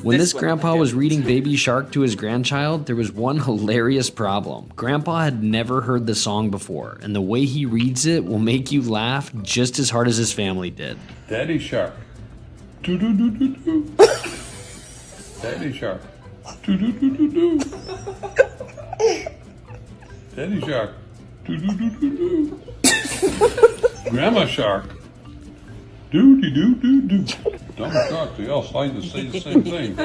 When this grandpa was reading Baby Shark to his grandchild, there was one hilarious problem. Grandpa had never heard the song before, and the way he reads it will make you laugh just as hard as his family did. Daddy Shark. Do-do-do-do-do. Daddy Shark. Do-do-do-do-do. Daddy Shark. Do-do-do-do-do. Grandma Shark. Do-de-do-do-do. Dumb shark, they all say the same thing.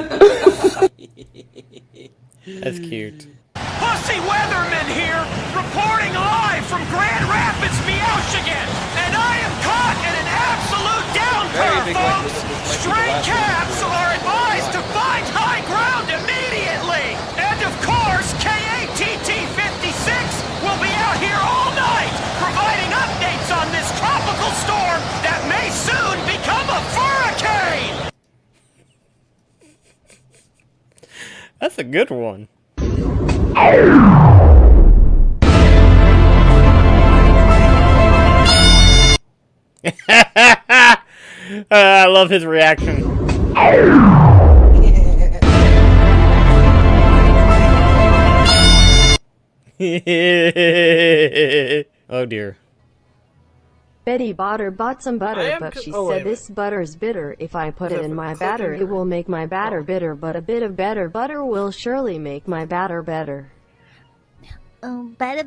That's cute. Pussy Weatherman here, reporting live from Grand Rapids, Michigan. And I am caught in an absolute downpour, folks. Stray cats are advised to find high ground immediately. And of course, KATT 56 will be out here all night, providing updates on this tropical storm that may soon become a hurricane. That's a good one. I love his reaction. Oh dear. Betty bought some butter, but she said this butter's bitter. If I put it in my batter, it will make my batter bitter, but a bit of better butter will surely make my batter better. Butter,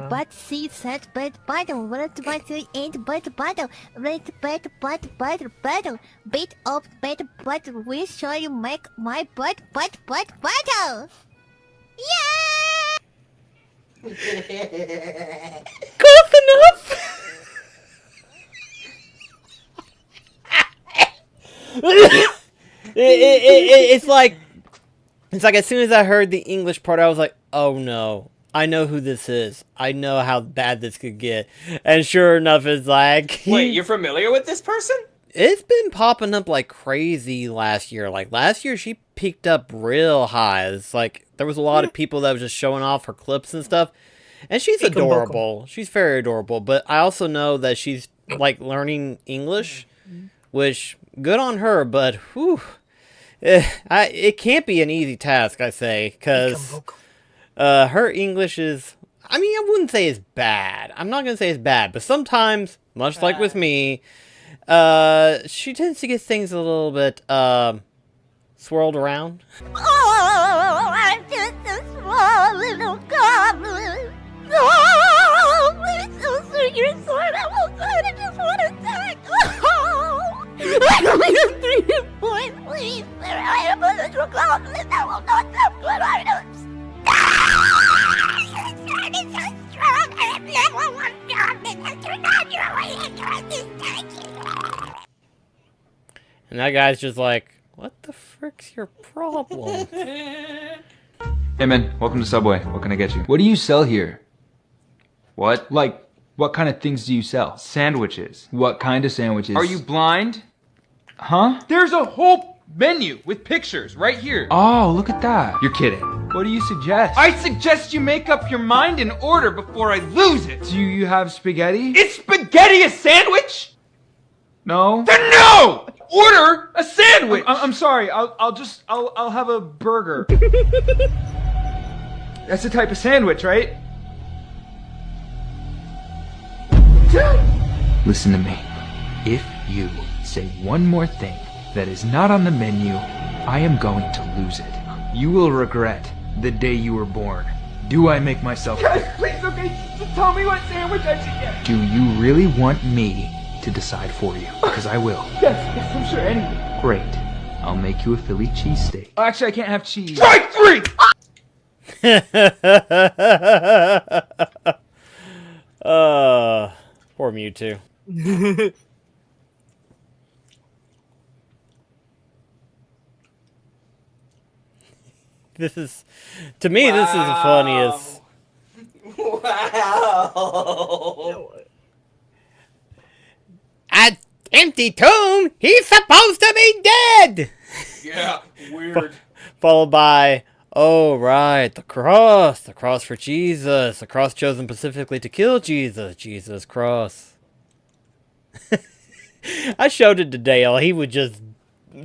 but she said butter, what ain't butter, bit of butter will surely make my butter. Yeah! Close enough. It's like as soon as I heard the English part, I was like, oh no, I know who this is. I know how bad this could get. And sure enough, it's like... Wait, you're familiar with this person? It's been popping up like crazy last year. Like last year, she peaked up real high. It's like there was a lot of people that was just showing off her clips and stuff. And she's adorable. She's very adorable. But I also know that she's like learning English, which good on her. But whew, it can't be an easy task, I say, because her English is. I mean, I wouldn't say it's bad. I'm not gonna say it's bad, but sometimes, much like with me, she tends to get things a little bit swirled around. Oh, I'm just a small little goblin. Oh, please don't swing your sword. I'm all good. I just want to attack. Oh, I only have 3 hit points, please. I am a little goblin. I will not have good items. Your sword is so strong. I am level 1 goblin. I turn on your way and this thank you. And that guy's just like, what the frick's your problem? Hey man, welcome to Subway. What can I get you? What do you sell here? What? Like, what kind of things do you sell? Sandwiches. What kind of sandwiches? Are you blind? Huh? There's a whole menu with pictures right here. Oh, look at that. You're kidding. What do you suggest? I suggest you make up your mind in order before I lose it. Do you have spaghetti? Is spaghetti a sandwich? No. Then no! Order a sandwich! I'm sorry. I'll have a burger. That's a type of sandwich, right? Listen to me. If you say one more thing that is not on the menu, I am going to lose it. You will regret the day you were born. Do I make myself clear? Guys, please, okay, just tell me what sandwich I should get. Do you really want me to decide for you? Because I will. Yes, I'm sure anything. Great. I'll make you a Philly cheesesteak. Oh, actually, I can't have cheese. Strike 3! Poor Mewtwo. This is, to me, this is the funniest. Wow. An empty tomb? He's supposed to be dead! Yeah, weird. Followed by, oh right, the cross for Jesus, the cross chosen specifically to kill Jesus, Jesus cross. I showed it to Dale, he would just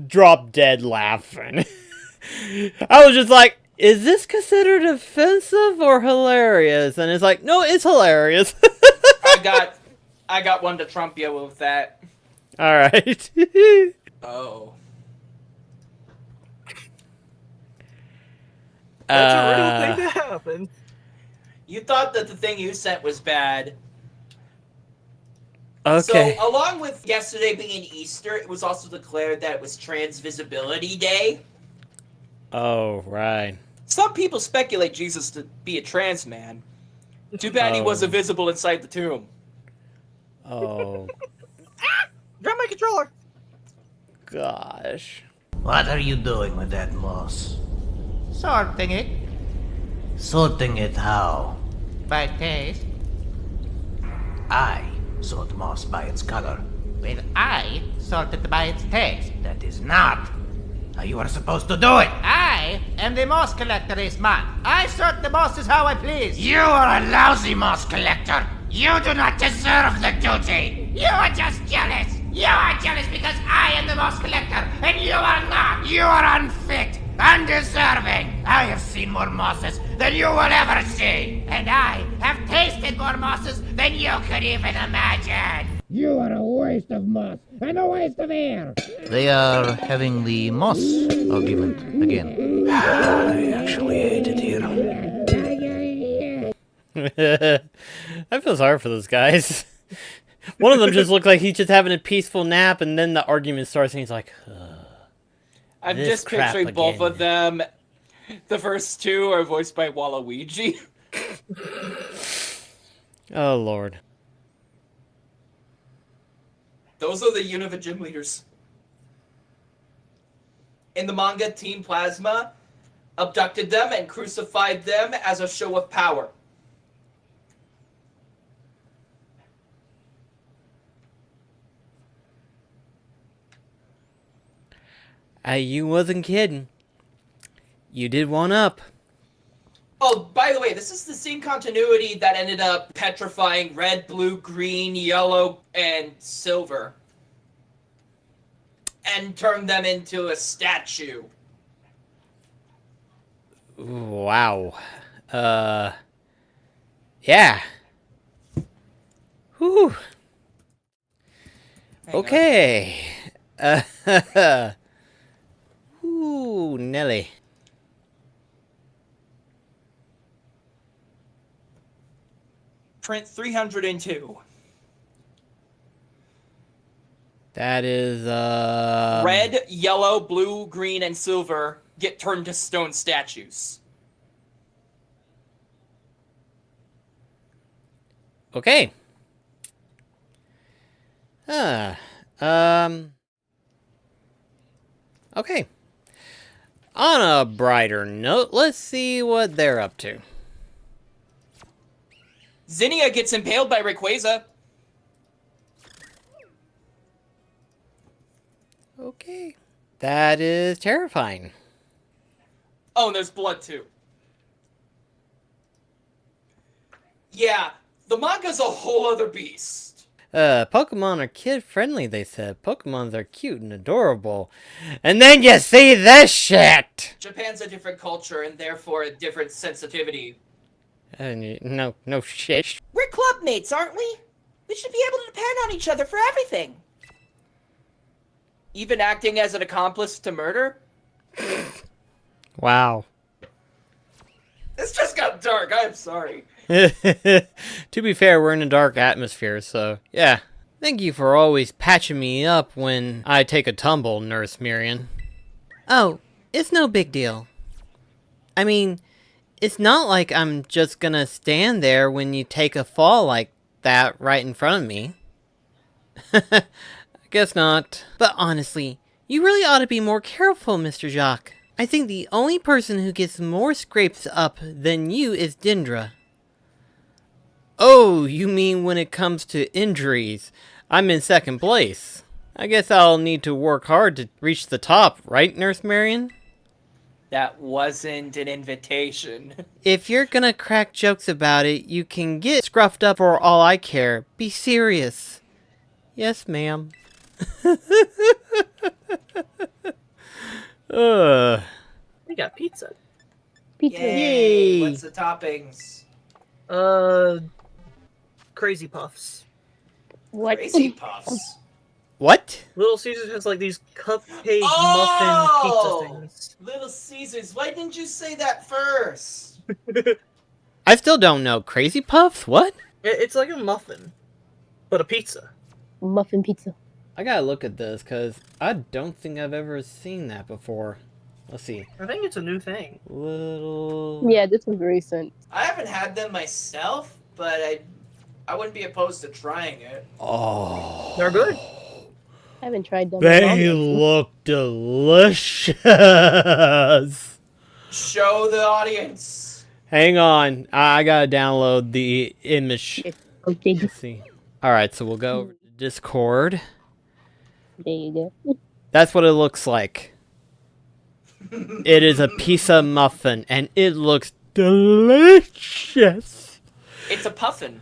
drop dead laughing. I was just like, is this considered offensive or hilarious? And it's like, no, it's hilarious. I got one to trump you with that. All right. Oh. That's a real thing to happen. You thought that the thing you sent was bad. Okay. So, along with yesterday being Easter, it was also declared that it was Trans Visibility Day. Oh, right. Some people speculate Jesus to be a trans man. Too bad he wasn't visible inside the tomb. Oh. Grab my controller. Gosh. What are you doing with that moss? Sorting it. Sorting it how? By taste. I sort moss by its color. Well, I sort it by its taste. That is not how you are supposed to do it. I am the moss collector, man. I sort the mosses how I please. You are a lousy moss collector. You do not deserve the duty. You are just jealous. You are jealous because I am the moss collector and you are not. You are unfit, undeserving. I have seen more mosses than you will ever see. And I have tasted more mosses than you could even imagine. You are a waste of moss and a waste of air. They are having the moss argument again. I actually hate it here. I feel sorry for those guys. One of them just looked like he's just having a peaceful nap, and then the argument starts, and he's like, I'm just picturing both of them. The first two are voiced by Waluigi. Oh, Lord. Those are the Unova gym leaders. In the manga, Team Plasma abducted them and crucified them as a show of power. You wasn't kidding. You did one up. Oh, by the way, this is the same continuity that ended up petrifying red, blue, green, yellow, and silver. And turned them into a statue. Wow. Yeah. Whew. Okay. Ooh, Nelly. Print 302. That is, Red, yellow, blue, green, and silver get turned to stone statues. Okay. Okay. On a brighter note, let's see what they're up to. Zinnia gets impaled by Rayquaza. Okay. That is terrifying. Oh, and there's blood too. Yeah, the manga's a whole other beast. Pokemon are kid-friendly, they said. Pokemons are cute and adorable. And then you see this shit! Japan's a different culture and therefore a different sensitivity. No shit. We're club mates, aren't we? We should be able to depend on each other for everything. Even acting as an accomplice to murder? Wow. This just got dark, I'm sorry. To be fair, we're in a dark atmosphere, so yeah. Thank you for always patching me up when I take a tumble, Nurse Miriam. Oh, it's no big deal. I mean, it's not like I'm just gonna stand there when you take a fall like that right in front of me. I guess not. But honestly, you really ought to be more careful, Mr. Jacques. I think the only person who gets more scrapes up than you is Dendra. Oh, you mean when it comes to injuries? I'm in second place. I guess I'll need to work hard to reach the top, right, Nurse Marion? That wasn't an invitation. If you're gonna crack jokes about it, you can get scruffed up for all I care. Be serious. Yes, ma'am. We got pizza. Yay! What's the toppings? Crazy Puffs. What? Crazy Puffs. What? Little Caesars has like these cupcake muffin pizza things. Little Caesars. Why didn't you say that first? I still don't know. Crazy Puffs? What? It's like a muffin, but a pizza. Muffin pizza. I gotta look at this, because I don't think I've ever seen that before. Let's see. I think it's a new thing. Little... Yeah, this was recent. I haven't had them myself, but I wouldn't be opposed to trying it. Oh. They're good. I haven't tried them. They look delicious. Show the audience. Hang on. I gotta download the image. Okay. Let's see. Alright, so we'll go over to Discord. There you go. That's what it looks like. It is a pizza muffin, and it looks delicious. It's a puffin.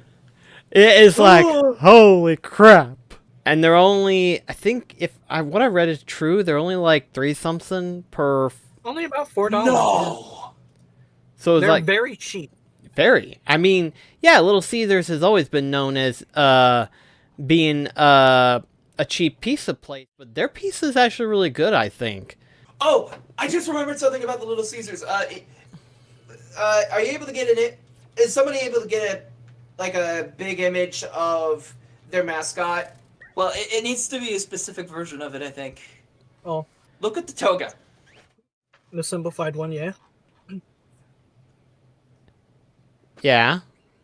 It is like, holy crap. And they're only, I think, if what I read is true, they're only like 3 something per... Only about $4. No! So it's They're like... very cheap. Very. I mean, yeah, Little Caesars has always been known as being a cheap pizza place, but their pizza is actually really good, I think. Oh, I just remembered something about the Little Caesars. Are you able to get it? Is somebody able to get a big image of their mascot? Well, it needs to be a specific version of it, I think. Oh. Look at the toga. The simplified one, yeah. Yeah.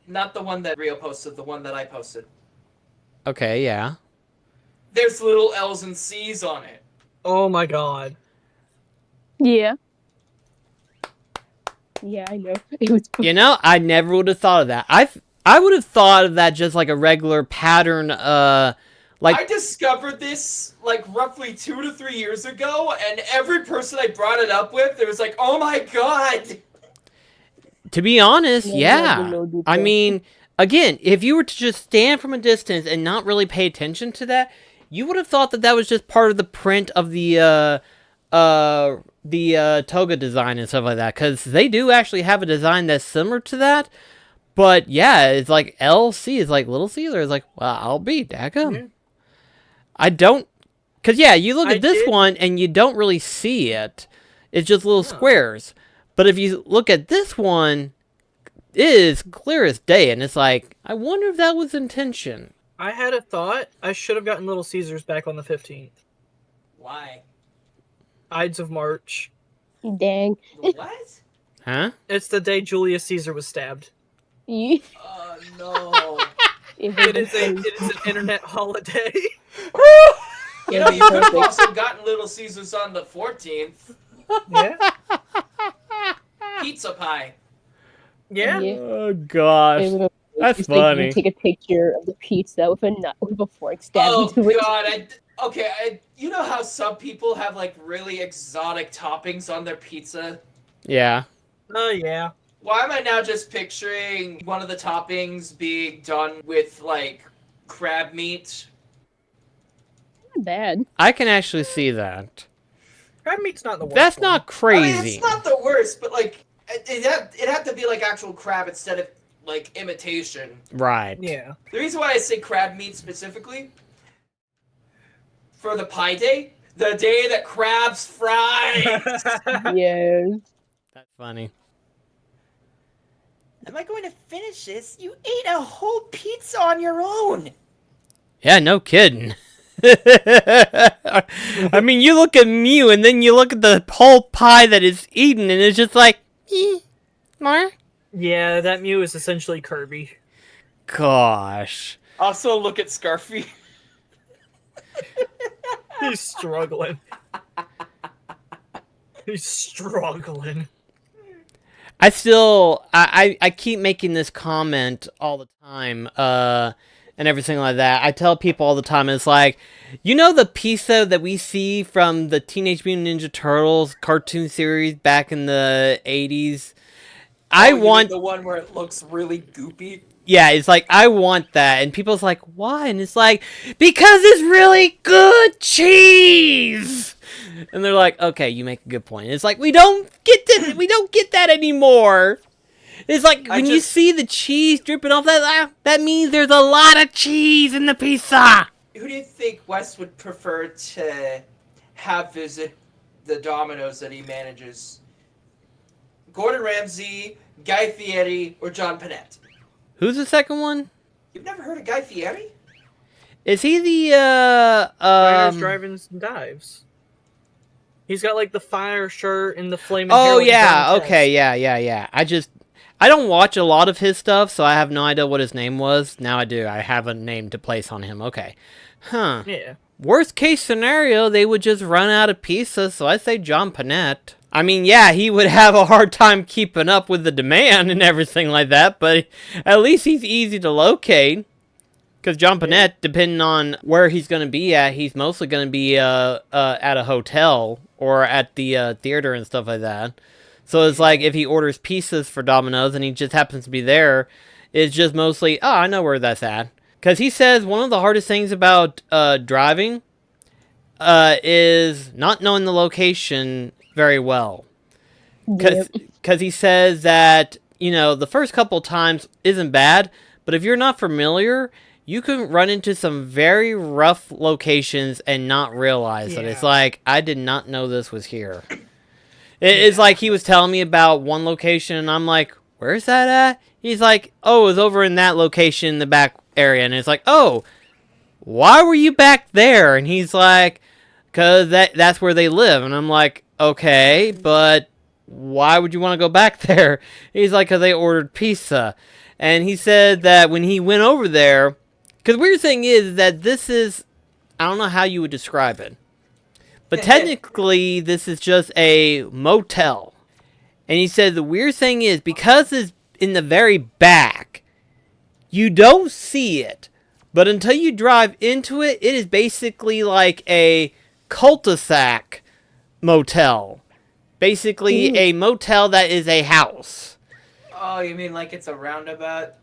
Not the one that Rio posted, the one that I posted. Okay, yeah. There's little L's and C's on it. Oh my god. Yeah. Yeah, I know. It was. You know, I never would have thought of that. I would have thought of that just like a regular pattern, like... I discovered this, like, roughly 2 to 3 years ago, and every person I brought it up with, it was like, oh my god! To be honest, yeah. I mean, again, if you were to just stand from a distance and not really pay attention to that, you would have thought that that was just part of the print of the toga design and stuff like that, because they do actually have a design that's similar to that. But yeah, it's like LC, it's like Little Caesar. It's like, well, I'll be daggum. Yeah. I don't, because yeah, you look at this one and you don't really see it. It's just little squares. But if you look at this one, it is clear as day, and it's like, I wonder if that was intention. I had a thought. I should have gotten Little Caesars back on the 15th. Why? Ides of March. Dang. What? Huh? It's the day Julius Caesar was stabbed. Yeah. Oh no. It is an internet holiday. You know, you could have also gotten Little Caesars on the 14th. Yeah. Pizza pie. Yeah. Oh gosh, that's funny. Take a picture of the pizza with a fork stabbed into it. Oh god, you know how some people have like really exotic toppings on their pizza? Yeah. Oh yeah. Why am I now just picturing one of the toppings being done with like crab meat? Not bad. I can actually see that. Crab meat's not the worst. That's not crazy. I mean, it's not the worst, but like it had to be like actual crab instead of like imitation. Right. Yeah. The reason why I say crab meat specifically for the pie day, the day that crabs fry. Yes. That's funny. Am I going to finish this? You ate a whole pizza on your own. Yeah, no kidding. I mean, you look at Mew, and then you look at the whole pie that is eaten, and it's just like, more? Yeah, that Mew is essentially Kirby. Gosh. Also, look at Scarfy. He's struggling. He's struggling. I keep making this comment all the time, and everything like that. I tell people all the time, it's like, you know the pizza that we see from the Teenage Mutant Ninja Turtles cartoon series back in the 80s? I want the one where it looks really goopy. Yeah, it's like, I want that. And people's like, why? And it's like, because it's really good cheese! And they're like, okay, you make a good point. And it's like, we don't get that anymore. It's like, when you see the cheese dripping off that means there's a lot of cheese in the pizza! Who do you think Wes would prefer to have visit the Domino's that he manages? Gordon Ramsay, Guy Fieri, or John Panette? Who's the second one? You've never heard of Guy Fieri? Is he the, Diners, Drive-Ins, and Dives. He's got, like, the fire shirt and the flaming hair. Oh, yeah, okay, yeah. I don't watch a lot of his stuff, so I have no idea what his name was. Now I do. I have a name to place on him. Okay. Huh. Yeah. Worst case scenario, they would just run out of pizza, so I say John Panette. I mean, yeah, he would have a hard time keeping up with the demand and everything like that, but at least he's easy to locate. Because John Panette, depending on where he's going to be at, he's mostly going to be at a hotel or at the theater and stuff like that. So it's like, if he orders pizzas for Domino's and he just happens to be there, it's just mostly, oh, I know where that's at. Because he says one of the hardest things about driving is not knowing the location very well. Because he says that, you know, the first couple times isn't bad, but if you're not familiar, you can run into some very rough locations and not realize that. It's like, I did not know this was here. It's like he was telling me about one location, and I'm like, where's that at? He's like, oh, it was over in that location in the back area. And it's like, oh, why were you back there? And he's like, because that's where they live. And I'm like, okay, but why would you want to go back there? He's like, because they ordered pizza. And he said that when he went over there, because weird thing is that this is, I don't know how you would describe it, but technically this is just a motel. And he said the weird thing is, because it's in the very back, you don't see it. But until you drive into it, it is basically like a cul-de-sac motel. Basically a motel that is a house. Oh, you mean like it's a roundabout?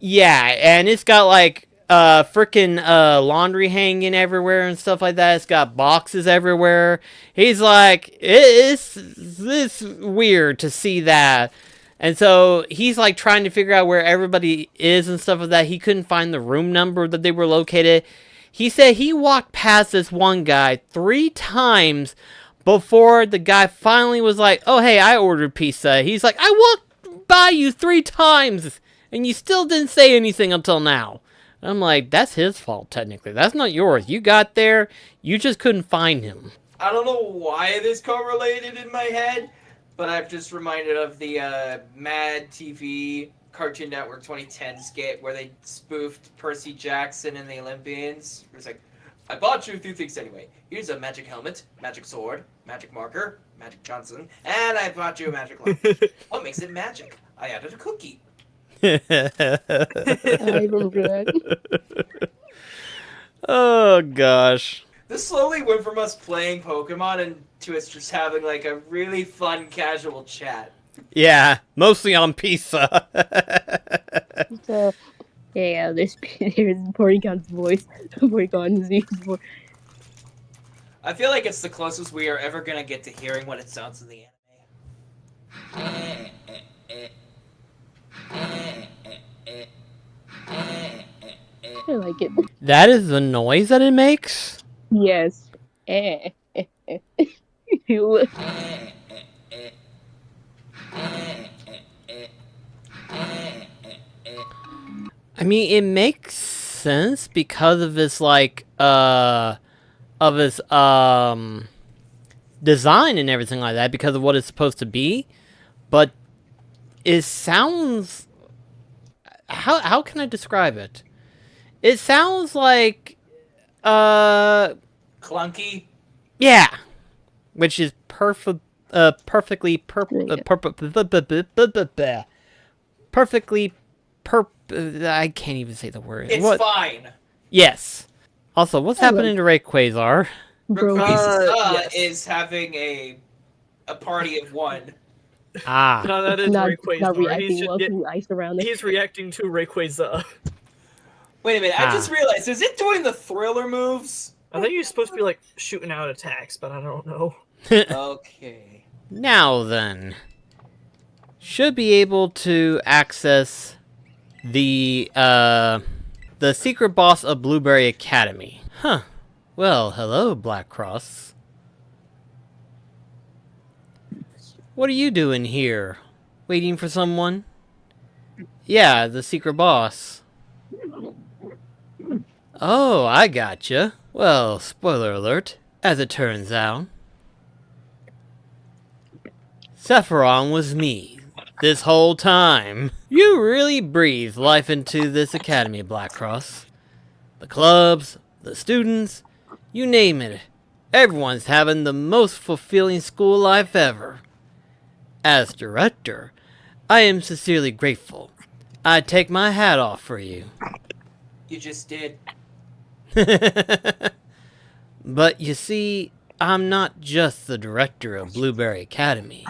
Yeah, and it's got like freaking laundry hanging everywhere and stuff like that. It's got boxes everywhere. He's like, it's weird to see that. And so he's like trying to figure out where everybody is and stuff like that. He couldn't find the room number that they were located. He said he walked past this one guy 3 times before the guy finally was like, oh, hey, I ordered pizza. He's like, I walked by you 3 times and you still didn't say anything until now. I'm like, that's his fault, technically. That's not yours. You got there. You just couldn't find him. I don't know why this correlated in my head, but I'm just reminded of the Mad TV Cartoon Network 2010 skit where they spoofed Percy Jackson and the Olympians. It's like, I bought you 3 things anyway. Here's a magic helmet, magic sword, magic marker, magic Johnson, and I bought you a magic lamp. What makes it magic? I added a cookie. I remember that. Oh, gosh. This slowly went from us playing Pokemon into us just having like a really fun casual chat. Yeah, mostly on pizza. So, yeah, here's Porygon's voice. Porygon's voice. I feel like it's the closest we are ever gonna get to hearing what it sounds in the anime. I like it. That is the noise that it makes? Yes. I mean, it makes sense because of his, like, design and everything like that, because of what it's supposed to be, but it sounds... How can I describe it? It sounds like, clunky? Yeah. Which is perfectly I can't even say the word. It's fine. Yes. Also, what's happening to Rayquaza? Rayquaza is having a party of one. Ah. No, that is Not Rayquaza. reacting well to ice around it. He's reacting to Rayquaza. Wait a minute, I just realized, is it doing the thriller moves? I think you're supposed to be like shooting out attacks, but I don't know. Okay. Now then, should be able to access the secret boss of Blueberry Academy. Huh. Well, hello, Black Cross. What are you doing here? Waiting for someone? Yeah, the secret boss. Oh, I gotcha. Well, spoiler alert, as it turns out. Sephiron was me, this whole time. You really breathed life into this academy, Black Cross. The clubs, the students, you name it. Everyone's having the most fulfilling school life ever. As director, I am sincerely grateful. I take my hat off for you. You just did. But you see, I'm not just the director of Blueberry Academy.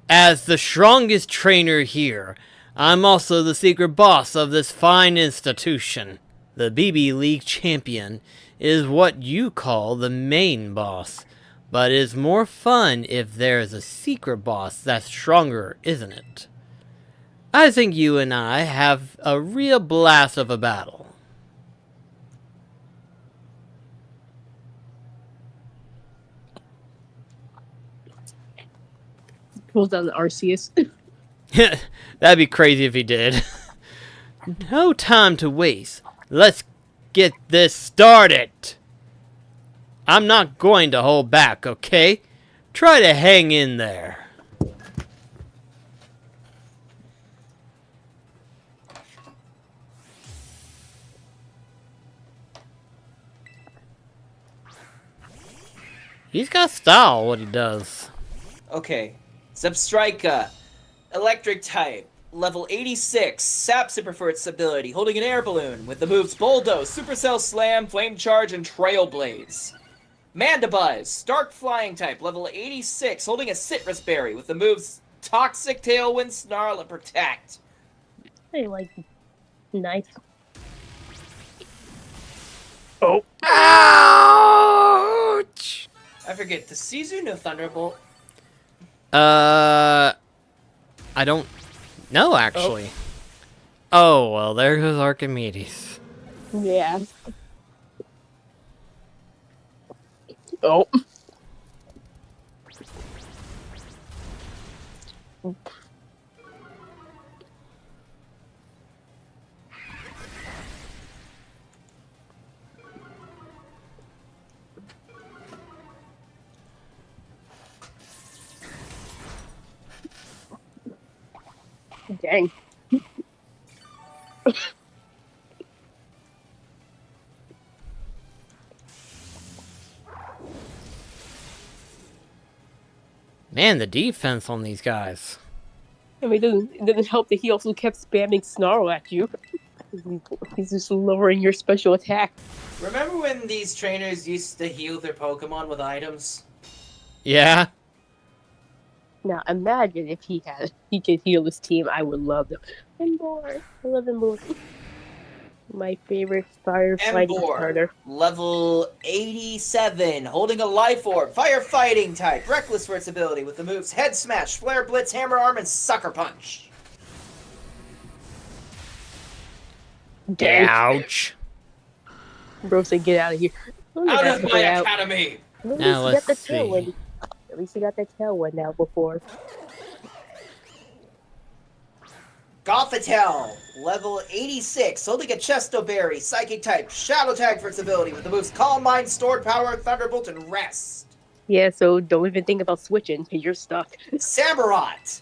As the strongest trainer here, I'm also the secret boss of this fine institution. The BB League champion is what you call the main boss, but it's more fun if there's a secret boss that's stronger, isn't it? I think you and I have a real blast of a battle. Pulls down the Arceus. That'd be crazy if he did. No time to waste. Let's get this started. I'm not going to hold back, okay? Try to hang in there. He's got style, what he does. Okay. Substrika. Electric type. Level 86. Sap Sipper for its ability. Holding an air balloon with the moves Bulldoze, Supercell Slam, Flame Charge, and Trailblaze. Mandibuzz. Dark Flying type. Level 86. Holding a Citrus Berry with the moves Toxic Tailwind, Snarl, and Protect. Hey, like, nice. Oh. Ouch! I forget. Does Caesar know Thunderbolt? I don't know, actually. Oh, well, there goes Archimedes. Yeah. Oh. Dang. Man, the defense on these guys. I mean, it doesn't help that he also kept spamming Snarl at you. He's just lowering your special attack. Remember when these trainers used to heal their Pokemon with items? Yeah? Now imagine if he could heal his team. I would love them. Embor. I love Embor. My favorite firefighting starter. Level 87, holding a Life Orb, firefighting type, reckless for its ability with the moves Head Smash, Flare Blitz, Hammer Arm, and Sucker Punch. Dang. Ouch. Bro said, "Get out of here." Out of my academy. Now let's see. At least you got the tailwind now before. Gothitelle, level 86, holding a Chesto Berry, Psychic type, Shadow Tag for its ability with the moves Calm Mind, Stored Power, Thunderbolt, and Rest. Yeah, so don't even think about switching, because you're stuck. Samurott,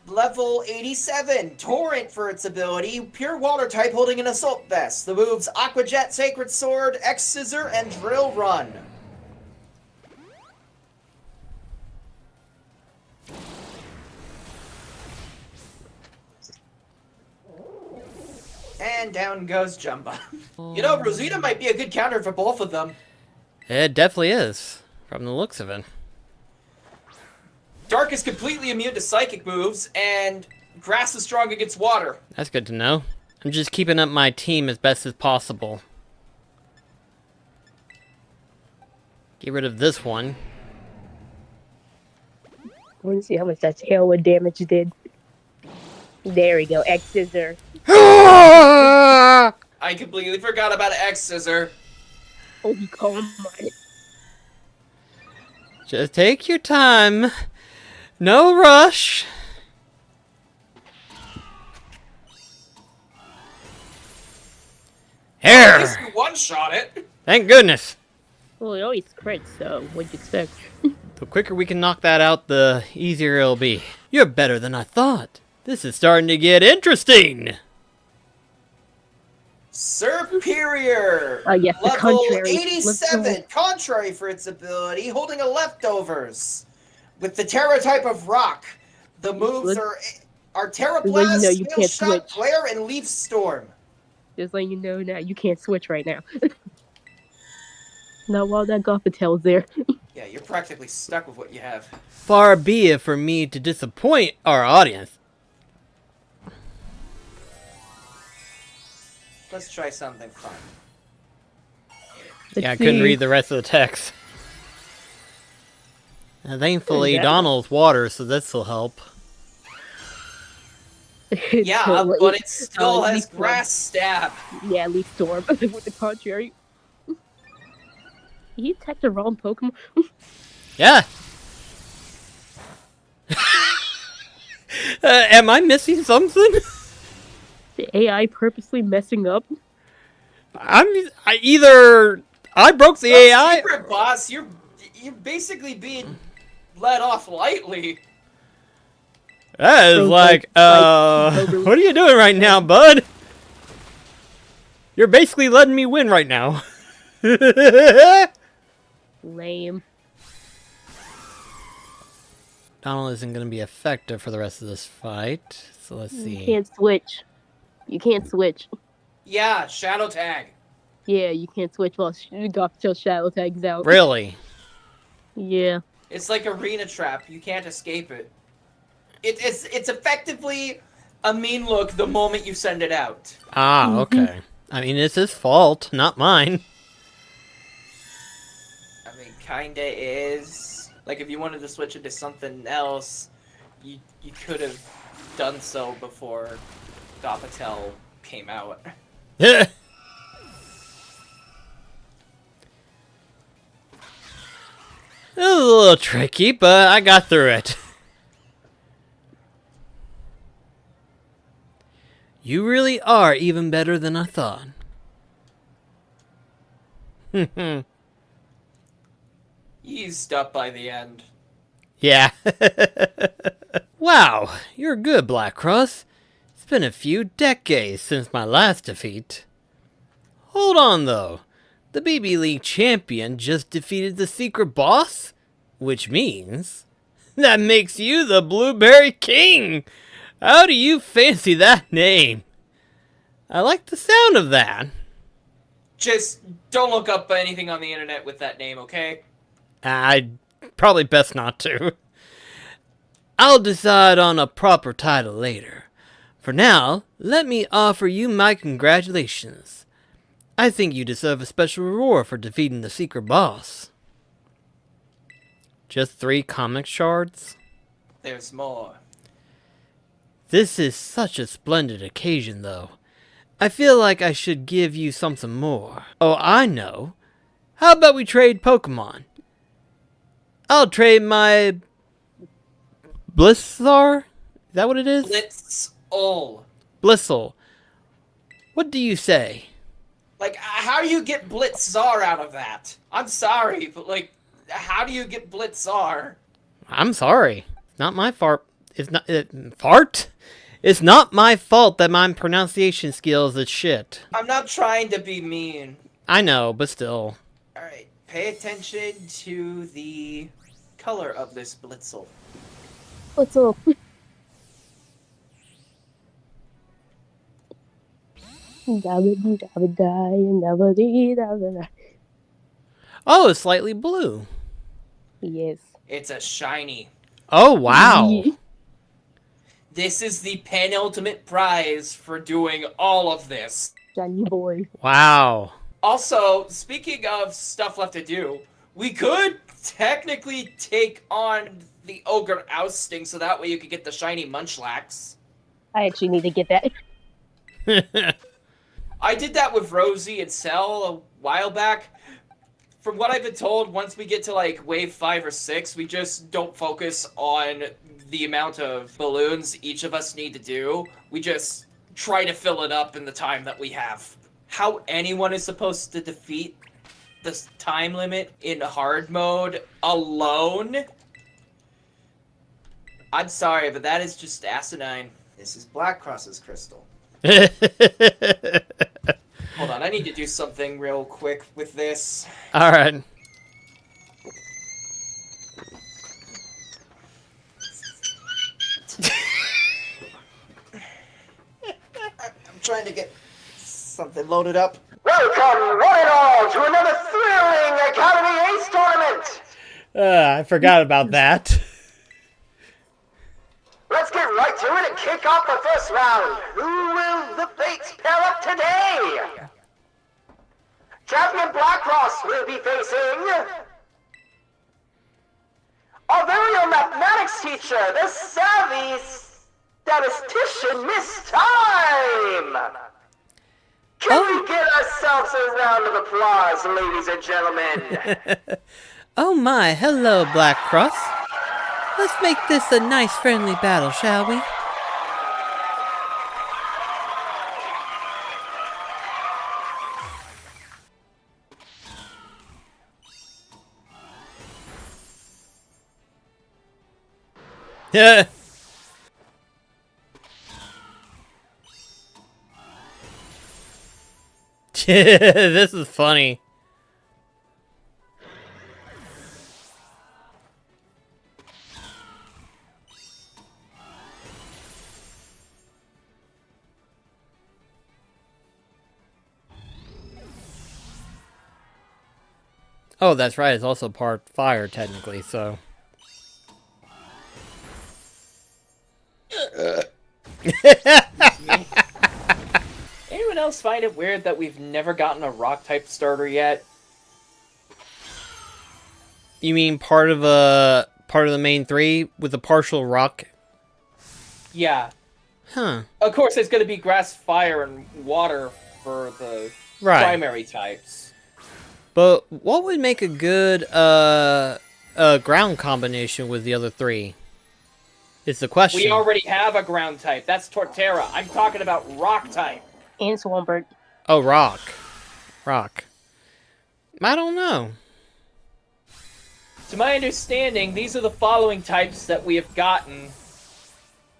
level 87, Torrent for its ability, Pure Water type, holding an Assault Vest. The moves Aqua Jet, Sacred Sword, X Scissor, and Drill Run. And down goes Jumba. You know, Rosita might be a good counter for both of them. It definitely is, from the looks of it. Dark is completely immune to psychic moves, and Grass is strong against water. That's good to know. I'm just keeping up my team as best as possible. Get rid of this one. I want to see how much that tailwind damage did. There we go. X scissor. I completely forgot about X scissor. Oh, come on. Just take your time. No rush. At least you one-shot it. Thank goodness. Well, it always crits, so what'd you expect? The quicker we can knock that out, the easier it'll be. You're better than I thought. This is starting to get interesting. Superior. Yes, the Level contrary. 87. Contrary for its ability, holding a leftovers. With the Terra type of rock, the moves are Terra Blast, you Hail can't Shot, switch. Glare, and Leaf Storm. Just letting you know now, you can't switch right now. Not while that Gothatel's there. Yeah, you're practically stuck with what you have. Far be it for me to disappoint our audience. Let's try something fun. Yeah, I couldn't read the rest of the text. And thankfully, Donald's water, so this'll help. Yeah, but it still has Grass Stab. Yeah, Leaf Storm with the contrary. He attacked the wrong Pokemon. Yeah. Am I missing something? The AI purposely messing up. I broke the AI. Secret boss, you're basically being let off lightly. That is like, what are you doing right now, bud? You're basically letting me win right now. Lame. Donald isn't going to be effective for the rest of this fight. So let's see. You can't switch. You can't switch. Yeah, Shadow Tag. Yeah, you can't switch while Gothitail Shadow Tag's out. Really? Yeah. It's like Arena Trap. You can't escape it. It's effectively a mean look the moment you send it out. Ah, okay. I mean, it's his fault, not mine. I mean, kinda is. Like, if you wanted to switch it to something else, you could have done so before Gothitelle came out. Yeah. It was a little tricky, but I got through it. You really are even better than I thought. Eased up by the end. Yeah. Wow, you're good, Black Cross. It's been a few decades since my last defeat. Hold on, though. The BB League champion just defeated the secret boss? Which means that makes you the Blueberry King! How do you fancy that name? I like the sound of that. Just don't look up anything on the internet with that name, okay? I'd probably best not to. I'll decide on a proper title later. For now, let me offer you my congratulations. I think you deserve a special reward for defeating the secret boss. Just 3 comic shards? There's more. This is such a splendid occasion, though. I feel like I should give you something more. Oh, I know. How about we trade Pokémon? I'll trade my Blissar? Is that what it is? Blitzle. Blissle. What do you say? Like, how do you get Blitzar out of that? I'm sorry, but like, how do you get Blitzar? I'm sorry. It's not my fart. It's not fart. It's not my fault that my pronunciation skills is shit. I'm not trying to be mean. I know, but still. All right, pay attention to the color of this Blitzel. Blitzel. Oh, it's slightly blue. Yes. It's a shiny. Oh, wow. This is the penultimate prize for doing all of this. Johnny boy. Wow. Also, speaking of stuff left to do, we could technically take on the ogre ousting so that way you could get the shiny munchlax. I actually need to get that. I did that with Rosie and Cell a while back. From what I've been told, once we get to like wave 5 or 6, we just don't focus on the amount of balloons each of us need to do. We just try to fill it up in the time that we have. How anyone is supposed to defeat this time limit in hard mode alone? I'm sorry, but that is just asinine. This is Black Cross's crystal. Hold on, I need to do something real quick with this. Alright. I'm trying to get something loaded up. Welcome, one and all, to another thrilling Academy Ace tournament! I forgot about that. Let's get right to it and kick off the first round. Who will the fates pair up today? Champion Blackcross will be facing our very own mathematics teacher, the savvy statistician, Miss Time! Can we get ourselves a round of applause, ladies and gentlemen? Oh my, hello, Black Cross. Let's make this a nice, friendly battle, shall we? Yeah. This is funny. Oh, that's right. It's also part fire, technically, so... Anyone else find it weird that we've never gotten a rock-type starter yet? You mean part of the main 3 with a partial rock? Yeah. Huh. Of course, it's going to be grass, fire, and water for the primary types. But what would make a good ground combination with the other 3? Is the question. We already have a ground type. That's Torterra. I'm talking about rock type. And Swampert. Oh, rock. Rock. I don't know. To my understanding, these are the following types that we have gotten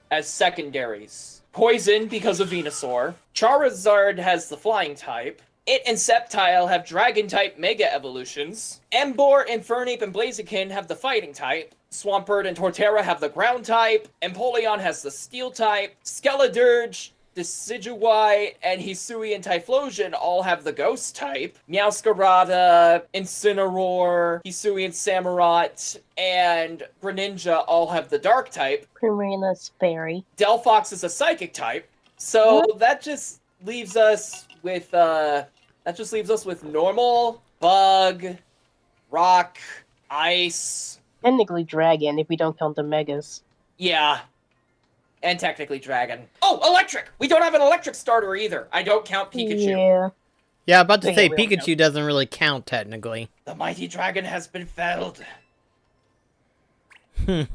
as secondaries. Poison, because of Venusaur. Charizard has the flying type. It and Sceptile have Dragon-type Mega Evolutions. Emboar, Infernape, and Blaziken have the Fighting type. Swampert and Torterra have the Ground type. Empoleon has the Steel type. Skeledirge, Decidueye, and Hisui and Typhlosion all have the Ghost type. Meowscarada, Incineroar, Hisui and Samurott, and Greninja all have the Dark type. Primarina's Fairy. Delphox is a Psychic type. So that just leaves us with normal, bug, rock, ice. Technically dragon if we don't count the megas. Yeah. And technically dragon. Oh, electric! We don't have an electric starter either. I don't count Pikachu. Yeah. Yeah, about to say Pikachu doesn't really count technically. The mighty dragon has been felled. Here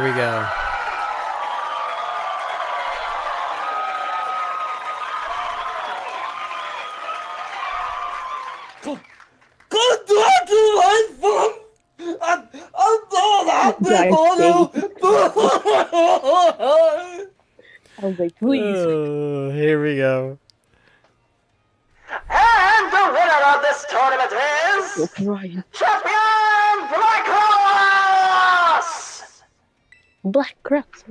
we go. I was like, please. Oh, here we go. And the winner of this tournament is... Champion Black Cross! Black Cross.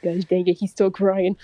Gosh dang it, he's still crying.